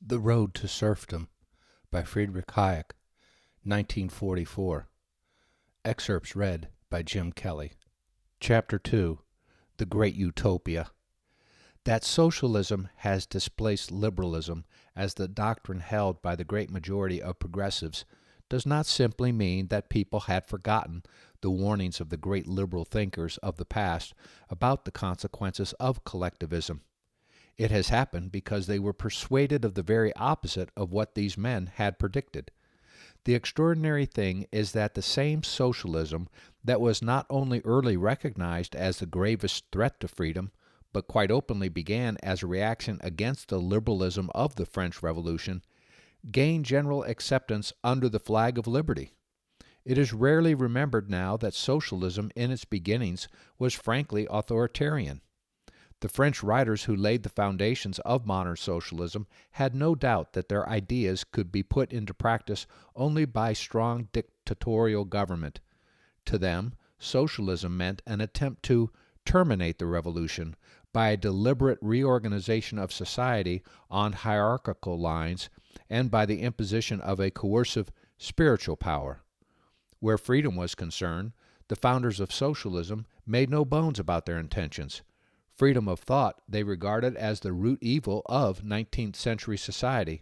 The Road to Serfdom by Friedrich Hayek, 1944. Excerpts read by Jim Kelly. Chapter 2. The Great Utopia. That socialism has displaced liberalism as the doctrine held by the great majority of progressives does not simply mean that people had forgotten the warnings of the great liberal thinkers of the past about the consequences of collectivism. It has happened because they were persuaded of the very opposite of what these men had predicted. The extraordinary thing is that the same socialism that was not only early recognized as the gravest threat to freedom, but quite openly began as a reaction against the liberalism of the French Revolution, gained general acceptance under the flag of liberty. It is rarely remembered now that socialism in its beginnings was frankly authoritarian. The French writers who laid the foundations of modern socialism had no doubt that their ideas could be put into practice only by strong dictatorial government. To them, socialism meant an attempt to terminate the revolution by a deliberate reorganization of society on hierarchical lines and by the imposition of a coercive spiritual power. Where freedom was concerned, the founders of socialism made no bones about their intentions. Freedom of thought they regarded as the root evil of 19th century society,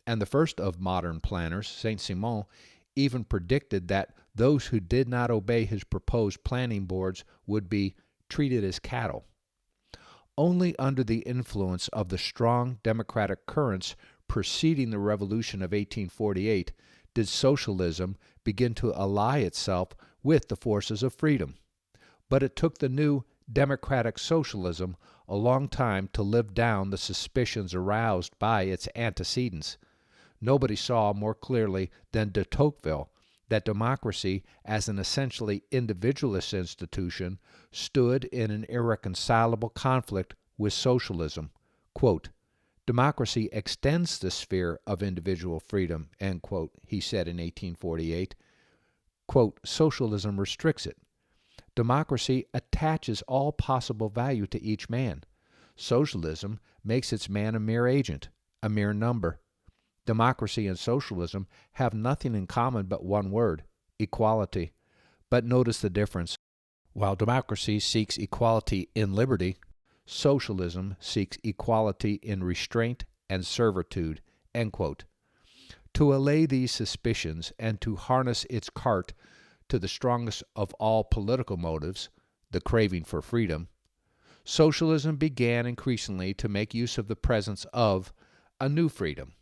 and the first of modern planners, Saint-Simon, even predicted that those who did not obey his proposed planning boards would be treated as cattle. Only under the influence of the strong democratic currents preceding the revolution of 1848 did socialism begin to ally itself with the forces of freedom. But it took the new democratic socialism a long time to live down the suspicions aroused by its antecedents. Nobody saw more clearly than de Tocqueville that democracy, as an essentially individualist institution, stood in an irreconcilable conflict with socialism. Quote, "Democracy extends the sphere of individual freedom," end quote, he said in 1848. Quote, "Socialism restricts it. Democracy attaches all possible value to each man. Socialism makes its man a mere agent, a mere number. Democracy and socialism have nothing in common but one word, equality. But notice the difference. While democracy seeks equality in liberty, socialism seeks equality in restraint and servitude." End quote. To allay these suspicions and to harness its cart to the strongest of all political motives, the craving for freedom, socialism began increasingly to make use of the presence of a new freedom.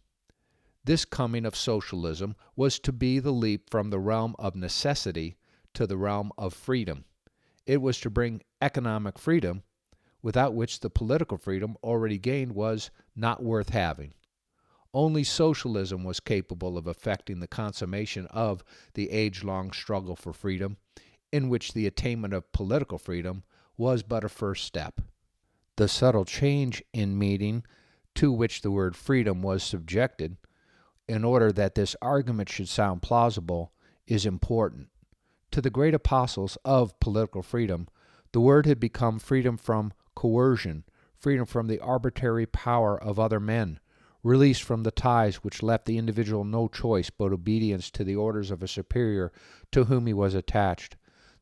This coming of socialism was to be the leap from the realm of necessity to the realm of freedom. It was to bring economic freedom, without which the political freedom already gained was not worth having. Only socialism was capable of effecting the consummation of the age-long struggle for freedom, in which the attainment of political freedom was but a first step. The subtle change in meaning to which the word freedom was subjected, in order that this argument should sound plausible, is important. To the great apostles of political freedom, the word had become freedom from coercion, freedom from the arbitrary power of other men, release from the ties which left the individual no choice but obedience to the orders of a superior to whom he was attached.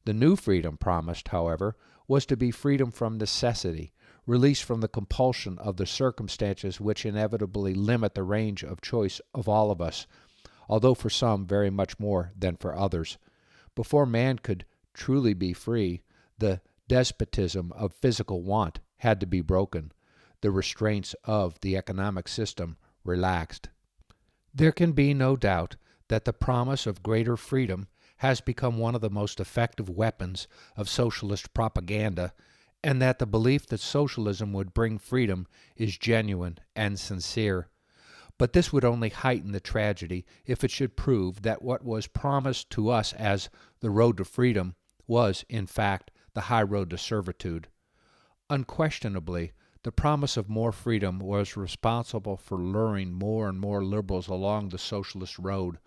The new freedom promised, however, was to be freedom from necessity, release from the compulsion of the circumstances which inevitably limit the range of choice of all of us, although for some very much more than for others. Before man could truly be free, the despotism of physical want had to be broken, the restraints of the economic system relaxed. There can be no doubt that the promise of greater freedom has become one of the most effective weapons of socialist propaganda, and that the belief that socialism would bring freedom is genuine and sincere. But this would only heighten the tragedy if it should prove that what was promised to us as the road to freedom was, in fact, the high road to servitude. Unquestionably, the promise of more freedom was responsible for luring more and more liberals along the socialist road,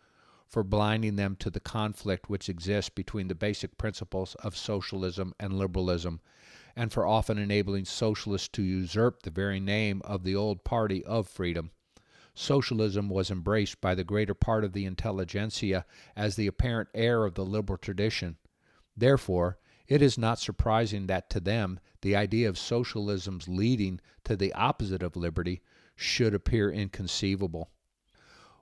for blinding them to the conflict which exists between the basic principles of socialism and liberalism, and for often enabling socialists to usurp the very name of the old party of freedom. socialism was embraced by the greater part of the intelligentsia as the apparent heir of the liberal tradition. Therefore, it is not surprising that to them the idea of socialism's leading to the opposite of liberty should appear inconceivable.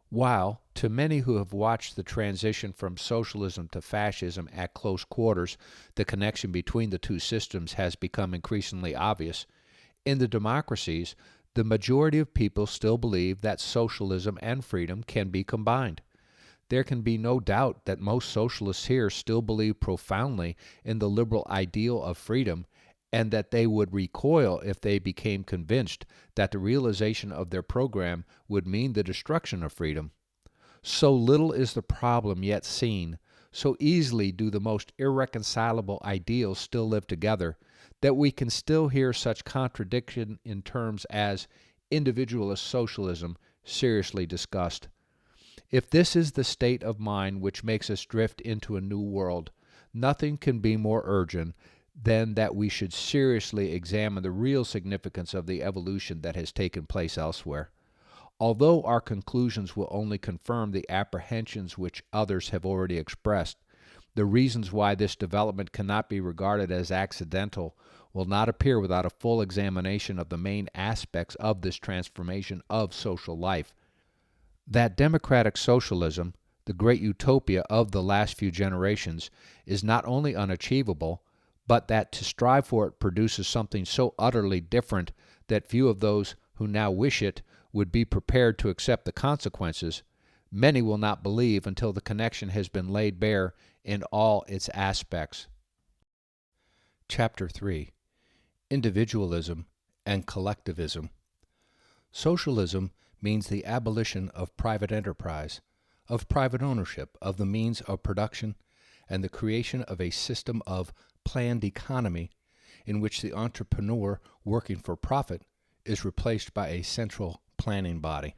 While, to many who have watched the transition from socialism to fascism at close quarters, the connection between the two systems has become increasingly obvious, in the democracies, the majority of people still believe that socialism and freedom can be combined. There can be no doubt that most socialists here still believe profoundly in the liberal ideal of freedom, and that they would recoil if they became convinced that the realization of their program would mean the destruction of freedom. So little is the problem yet seen, so easily do the most irreconcilable ideals still live together, that we can still hear such contradiction in terms as individualist socialism seriously discussed. If this is the state of mind which makes us drift into a new world, nothing can be more urgent than that we should seriously examine the real significance of the evolution that has taken place elsewhere. Although our conclusions will only confirm the apprehensions which others have already expressed, the reasons why this development cannot be regarded as accidental will not appear without a full examination of the main aspects of this transformation of social life. That democratic socialism, the great utopia of the last few generations, is not only unachievable, but that to strive for it produces something so utterly different that few of those who now wish it would be prepared to accept the consequences, many will not believe until the connection has been laid bare in all its aspects. Chapter 3. Individualism and Collectivism. Socialism means the abolition of private enterprise, of private ownership of the means of production, and the creation of a system of planned economy in which the entrepreneur working for profit is replaced by a central planning body.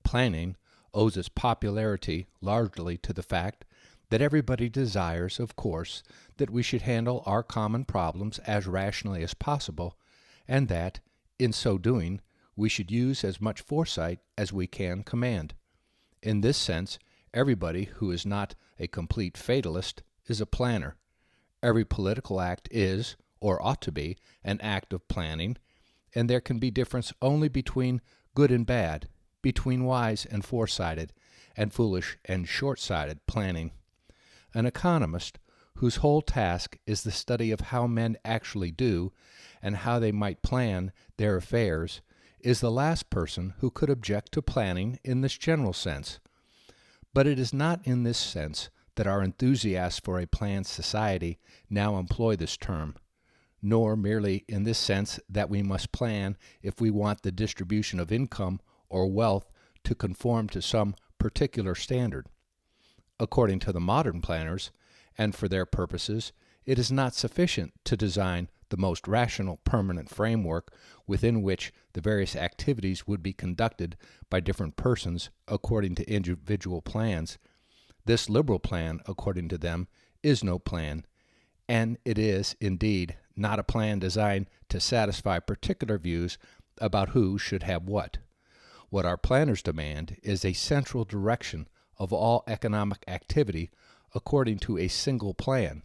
Planning owes its popularity largely to the fact that everybody desires, of course, that we should handle our common problems as rationally as possible, and that, in so doing, we should use as much foresight as we can command. In this sense, everybody who is not a complete fatalist is a planner. Every political act is, or ought to be, an act of planning, and there can be difference only between good and bad, between wise and foresighted, and foolish and short-sighted planning. An economist, whose whole task is the study of how men actually do, and how they might plan their affairs, is the last person who could object to planning in this general sense. But it is not in this sense that our enthusiasts for a planned society now employ this term, nor merely in this sense that we must plan if we want the distribution of income or wealth to conform to some particular standard. According to the modern planners, and for their purposes, it is not sufficient to design the most rational permanent framework within which the various activities would be conducted by different persons according to individual plans. This liberal plan, according to them, is no plan, and it is, indeed, not a plan designed to satisfy particular views about who should have what. What our planners demand is a central direction of all economic activity according to a single plan,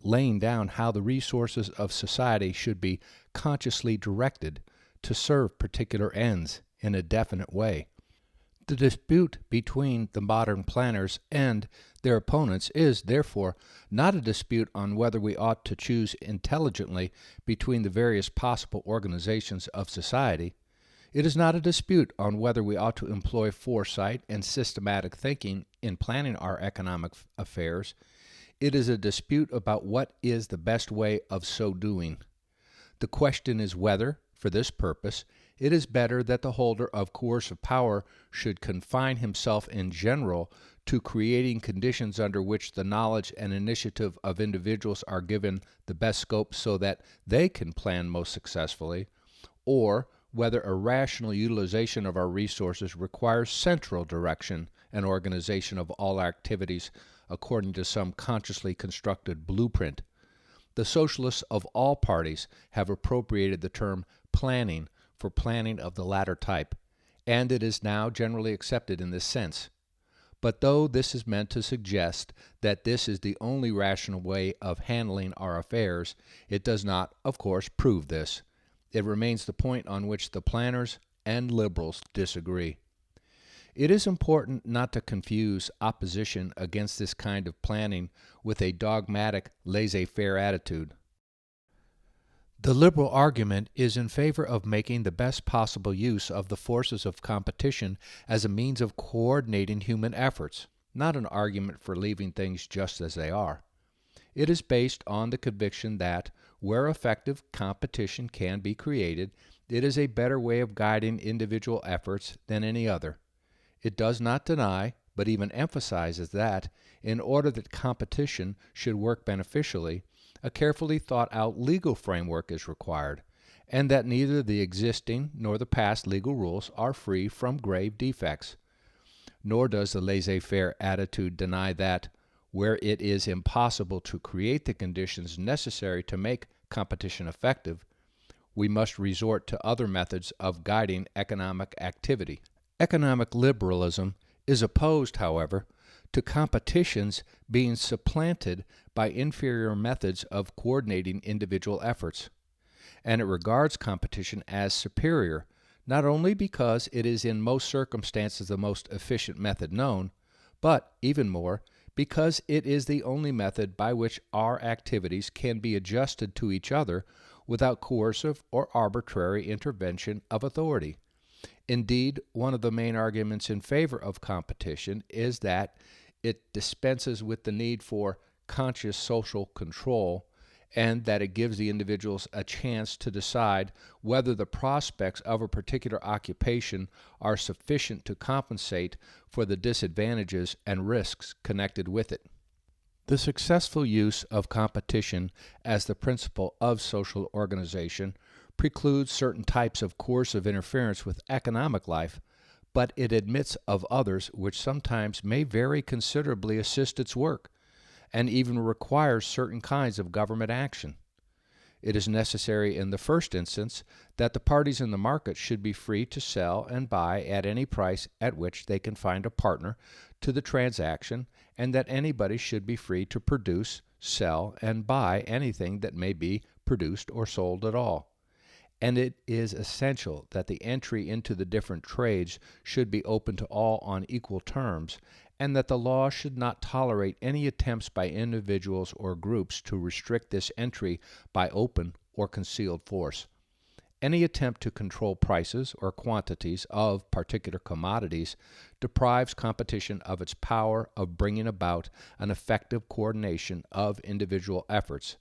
laying down how the resources of society should be consciously directed to serve particular ends in a definite way. The dispute between the modern planners and their opponents is, therefore, not a dispute on whether we ought to choose intelligently between the various possible organizations of society. It is not a dispute on whether we ought to employ foresight and systematic thinking in planning our economic affairs. It is a dispute about what is the best way of so doing. The question is whether, for this purpose, it is better that the holder of coercive power should confine himself in general to creating conditions under which the knowledge and initiative of individuals are given the best scope so that they can plan most successfully, or whether a rational utilization of our resources requires central direction and organization of all activities according to some consciously constructed blueprint. The socialists of all parties have appropriated the term planning for planning of the latter type, and it is now generally accepted in this sense. But though this is meant to suggest that this is the only rational way of handling our affairs, it does not, of course, prove this. It remains the point on which the planners and liberals disagree. It is important not to confuse opposition against this kind of planning with a dogmatic, laissez-faire attitude. The liberal argument is in favor of making the best possible use of the forces of competition as a means of coordinating human efforts, not an argument for leaving things just as they are. It is based on the conviction that, where effective competition can be created, it is a better way of guiding individual efforts than any other. It does not deny, but even emphasizes that, in order that competition should work beneficially, a carefully thought-out legal framework is required, and that neither the existing nor the past legal rules are free from grave defects. Nor does the laissez-faire attitude deny that, where it is impossible to create the conditions necessary to make competition effective, we must resort to other methods of guiding economic activity. Economic liberalism is opposed, however, to competitions being supplanted by inferior methods of coordinating individual efforts, and it regards competition as superior, not only because it is in most circumstances the most efficient method known, but, even more, because it is the only method by which our activities can be adjusted to each other without coercive or arbitrary intervention of authority. Indeed, one of the main arguments in favor of competition is that it dispenses with the need for conscious social control, and that it gives the individuals a chance to decide whether the prospects of a particular occupation are sufficient to compensate for the disadvantages and risks connected with it. The successful use of competition as the principle of social organization precludes certain types of coercive interference with economic life, but it admits of others which sometimes may very considerably assist its work, and even requires certain kinds of government action. It is necessary in the first instance that the parties in the market should be free to sell and buy at any price at which they can find a partner to the transaction, and that anybody should be free to produce, sell, and buy anything that may be produced or sold at all. And it is essential that the entry into the different trades should be open to all on equal terms, and that the law should not tolerate any attempts by individuals or groups to restrict this entry by open or concealed force. Any attempt to control prices or quantities of particular commodities deprives competition of its power of bringing about an effective coordination of individual efforts,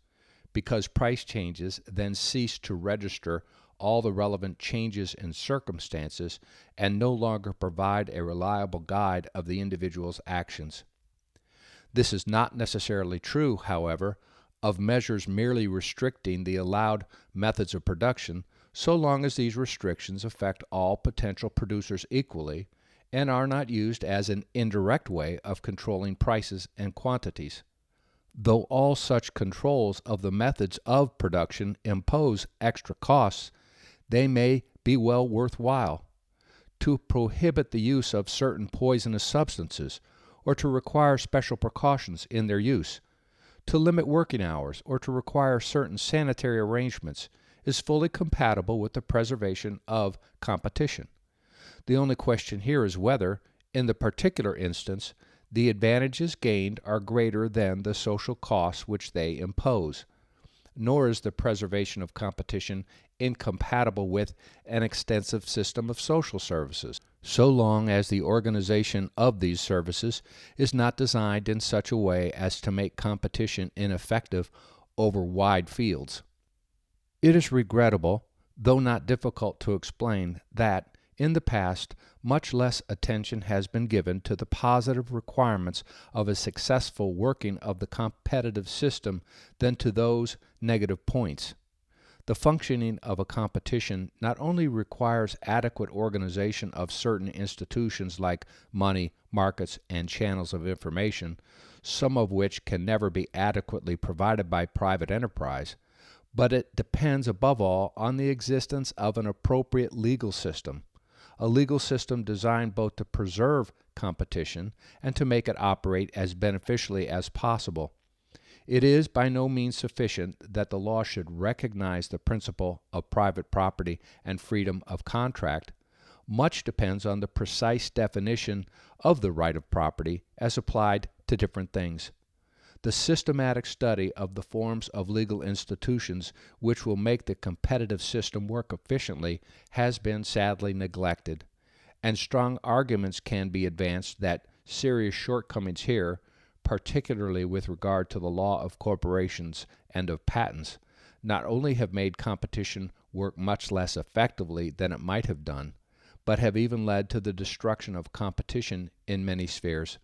because price changes then cease to register all the relevant changes in circumstances and no longer provide a reliable guide of the individual's actions. This is not necessarily true, however, of measures merely restricting the allowed methods of production, so long as these restrictions affect all potential producers equally and are not used as an indirect way of controlling prices and quantities. Though all such controls of the methods of production impose extra costs, they may be well worthwhile. To prohibit the use of certain poisonous substances, or to require special precautions in their use, to limit working hours, or to require certain sanitary arrangements, is fully compatible with the preservation of competition. The only question here is whether, in the particular instance, the advantages gained are greater than the social costs which they impose. Nor is the preservation of competition incompatible with an extensive system of social services, so long as the organization of these services is not designed in such a way as to make competition ineffective over wide fields. It is regrettable, though not difficult to explain, that, in the past, much less attention has been given to the positive requirements of a successful working of the competitive system than to those negative points. The functioning of a competition not only requires adequate organization of certain institutions like money, markets, and channels of information, some of which can never be adequately provided by private enterprise, but it depends above all on the existence of an appropriate legal system, a legal system designed both to preserve competition and to make it operate as beneficially as possible. It is by no means sufficient that the law should recognize the principle of private property and freedom of contract. Much depends on the precise definition of the right of property as applied to different things. The systematic study of the forms of legal institutions which will make the competitive system work efficiently has been sadly neglected, and strong arguments can be advanced that serious shortcomings here, particularly with regard to the law of corporations and of patents, not only have made competition work much less effectively than it might have done, but have even led to the destruction of competition in many spheres.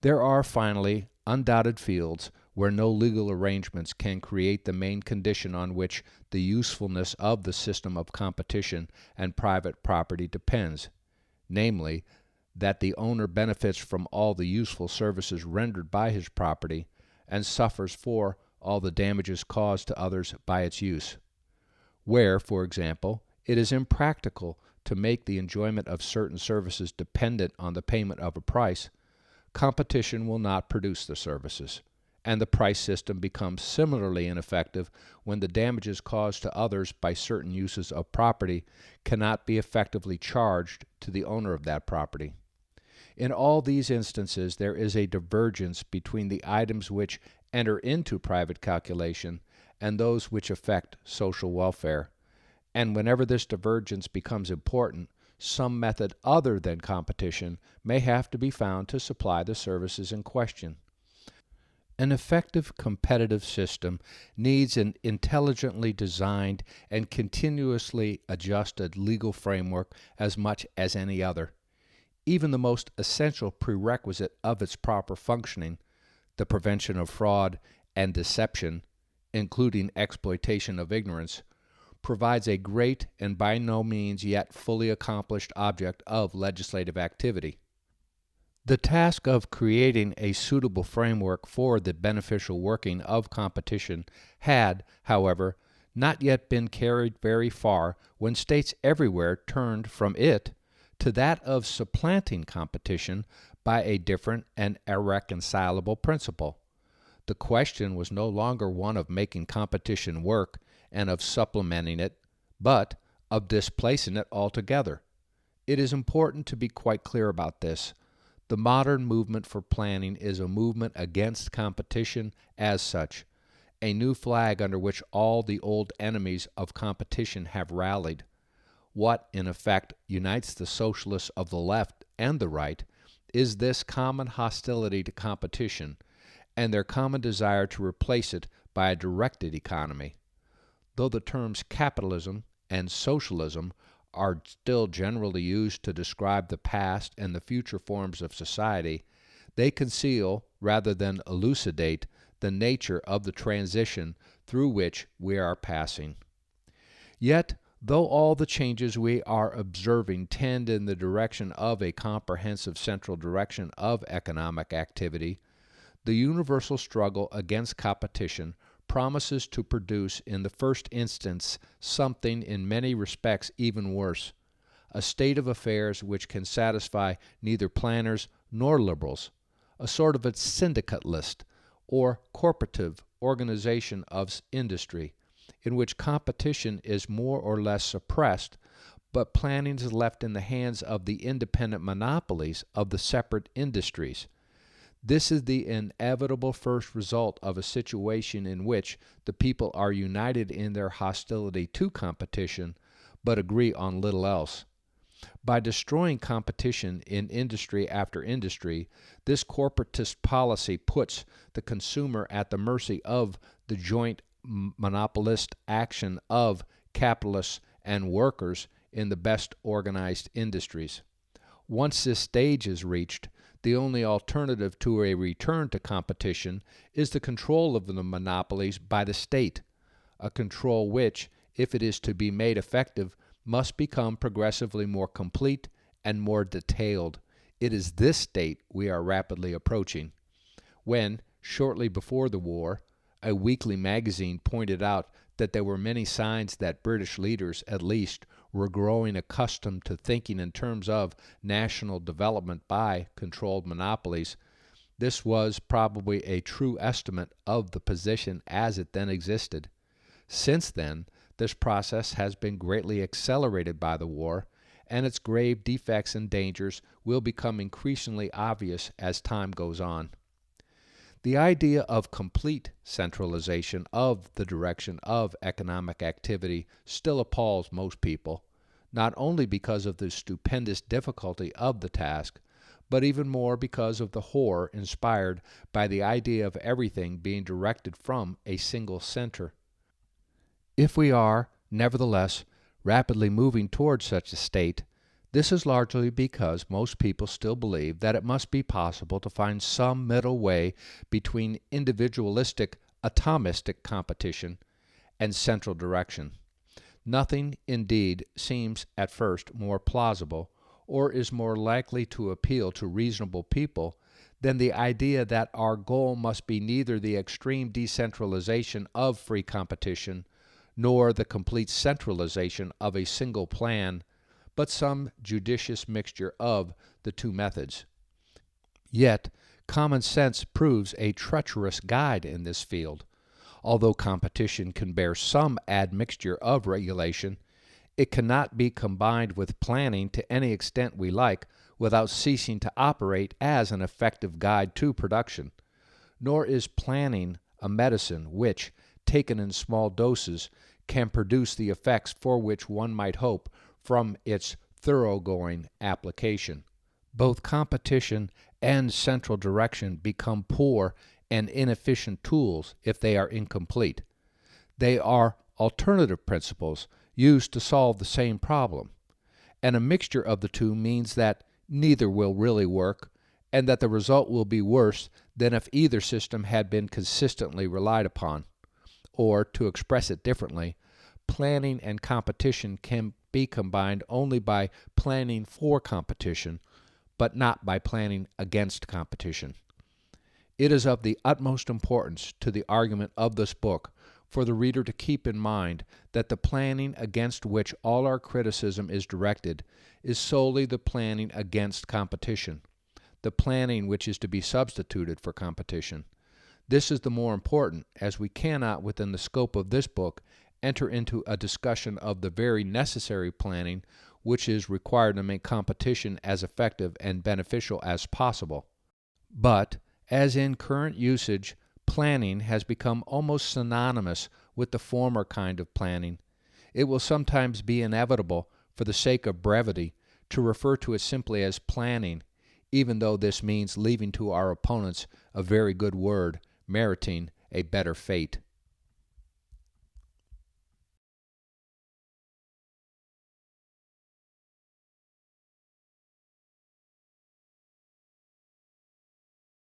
There are, finally, undoubted fields where no legal arrangements can create the main condition on which the usefulness of the system of competition and private property depends, namely, that the owner benefits from all the useful services rendered by his property and suffers for all the damages caused to others by its use. Where, for example, it is impractical to make the enjoyment of certain services dependent on the payment of a price, competition will not produce the services, and the price system becomes similarly ineffective when the damages caused to others by certain uses of property cannot be effectively charged to the owner of that property. In all these instances, there is a divergence between the items which enter into private calculation and those which affect social welfare, and whenever this divergence becomes important, some method other than competition may have to be found to supply the services in question. An effective competitive system needs an intelligently designed and continuously adjusted legal framework as much as any other. Even the most essential prerequisite of its proper functioning, the prevention of fraud and deception, including exploitation of ignorance, provides a great and by no means yet fully accomplished object of legislative activity. The task of creating a suitable framework for the beneficial working of competition had, however, not yet been carried very far when states everywhere turned from it to that of supplanting competition by a different and irreconcilable principle. The question was no longer one of making competition work and of supplementing it, but of displacing it altogether. It is important to be quite clear about this. The modern movement for planning is a movement against competition as such, a new flag under which all the old enemies of competition have rallied. What, in effect, unites the socialists of the left and the right is this common hostility to competition and their common desire to replace it by a directed economy. Though the terms capitalism and socialism are still generally used to describe the past and the future forms of society, they conceal, rather than elucidate, the nature of the transition through which we are passing. Yet, though all the changes we are observing tend in the direction of a comprehensive central direction of economic activity, the universal struggle against competition promises to produce in the first instance something in many respects even worse, a state of affairs which can satisfy neither planners nor liberals, a sort of a syndicate list or corporative organization of industry, in which competition is more or less suppressed, but planning is left in the hands of the independent monopolies of the separate industries. This is the inevitable first result of a situation in which the people are united in their hostility to competition, but agree on little else. By destroying competition in industry after industry, this corporatist policy puts the consumer at the mercy of the joint monopolist action of capitalists and workers in the best organized industries. Once this stage is reached, the only alternative to a return to competition is the control of the monopolies by the state, a control which, if it is to be made effective, must become progressively more complete and more detailed. It is this state we are rapidly approaching. When, shortly before the war, a weekly magazine pointed out that there were many signs that British leaders, at least, were growing accustomed to thinking in terms of national development by controlled monopolies, this was probably a true estimate of the position as it then existed. Since then, this process has been greatly accelerated by the war, and its grave defects and dangers will become increasingly obvious as time goes on. The idea of complete centralization of the direction of economic activity still appalls most people, not only because of the stupendous difficulty of the task, but even more because of the horror inspired by the idea of everything being directed from a single center. If we are, nevertheless, rapidly moving towards such a state, this is largely because most people still believe that it must be possible to find some middle way between individualistic, atomistic competition and central direction. Nothing, indeed, seems at first more plausible or is more likely to appeal to reasonable people than the idea that our goal must be neither the extreme decentralization of free competition nor the complete centralization of a single plan, but some judicious mixture of the two methods. Yet, common sense proves a treacherous guide in this field. Although competition can bear some admixture of regulation, it cannot be combined with planning to any extent we like without ceasing to operate as an effective guide to production. Nor is planning a medicine which, taken in small doses, can produce the effects for which one might hope from its thoroughgoing application. Both competition and central direction become poor and inefficient tools if they are incomplete. They are alternative principles used to solve the same problem, and a mixture of the two means that neither will really work, and that the result will be worse than if either system had been consistently relied upon. Or, to express it differently, planning and competition can be combined only by planning for competition, but not by planning against competition. It is of the utmost importance to the argument of this book for the reader to keep in mind that the planning against which all our criticism is directed is solely the planning against competition, the planning which is to be substituted for competition. This is the more important as we cannot, within the scope of this book, enter into a discussion of the very necessary planning which is required to make competition as effective and beneficial as possible. But, as in current usage, planning has become almost synonymous with the former kind of planning. It will sometimes be inevitable, for the sake of brevity, to refer to it simply as planning, even though this means leaving to our opponents a very good word, meriting a better fate.